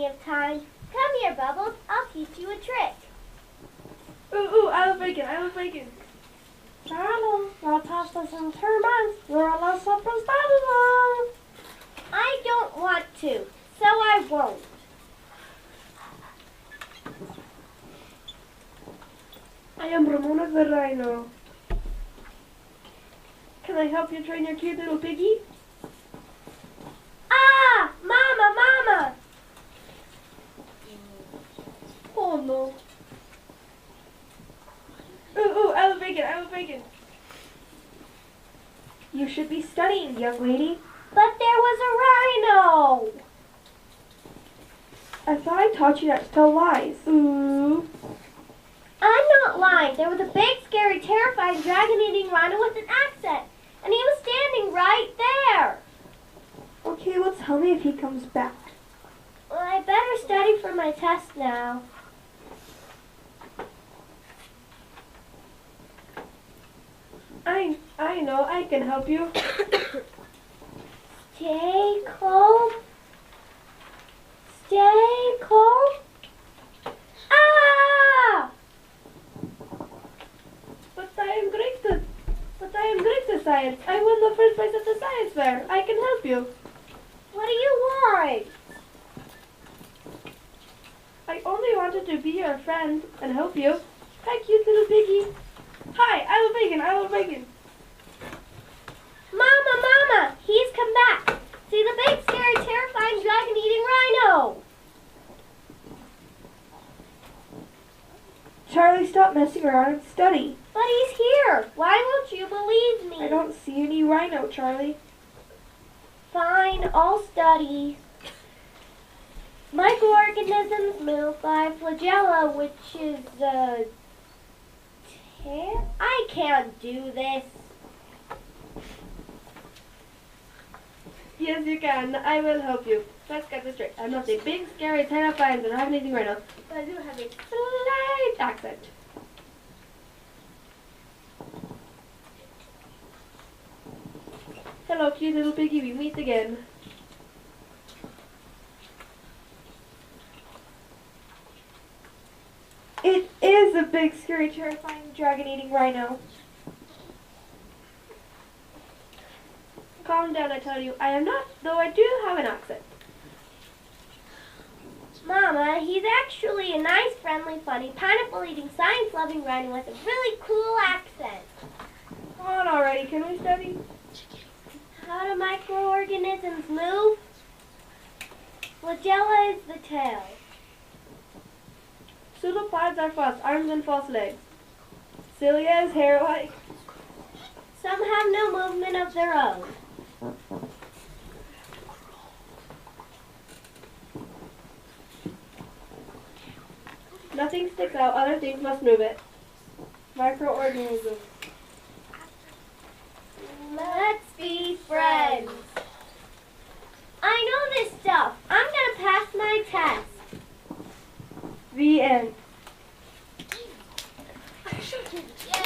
of time. Come here, Bubbles. I'll teach you a trick. Ooh, I love bacon. Charlie, you're testing some turbines. You're a little superstar. I don't want to, so I won't. I am Ramona the Rhino. Can I help you train your cute little piggy? Ah! Mama! Oh no. Ooh, I love bacon. You should be studying, young lady. But there was a rhino! I thought I taught you not to tell lies. Ooh. I'm not lying. There was a big, scary, terrifying, dragon-eating rhino with an accent. And he was standing right there. Okay, well tell me if he comes back. Well, I better study for my test now. I know, I can help you. Stay calm. Stay calm. Ah! But I am great at science. I won the first place at the science fair. I can help you. What do you want? I only wanted to be your friend and help you. Hi, cute little piggy. Hi, I love bacon. Mama, he's come back. See the big, scary, terrifying, dragon-eating rhino. Charlie, stop messing around and study. But he's here. Why won't you believe me? I don't see any rhino, Charlie. Fine, I'll study. Microorganisms move by flagella, which is I can't do this. Yes, you can. I will help you. Let's get this straight. I'm not a big, scary, terrifying, and I don't have anything right now, but I do have a slight accent. Hello, cute little piggy. We meet again. It is a big, scary, terrifying, dragon-eating rhino. Calm down, I tell you. I am not, though I do have an accent. Mama, he's actually a nice, friendly, funny, pineapple-eating, science-loving rhino with a really cool accent. Come on already. Can we study? How do microorganisms move? Flagella is the tail. Pseudopods are false arms and false legs. Cilia is hair-like. Some have no movement of their own. Nothing sticks out, other things must move it. Microorganisms. Let's be friends. I know this stuff. I'm going to pass my test. The end. Yay!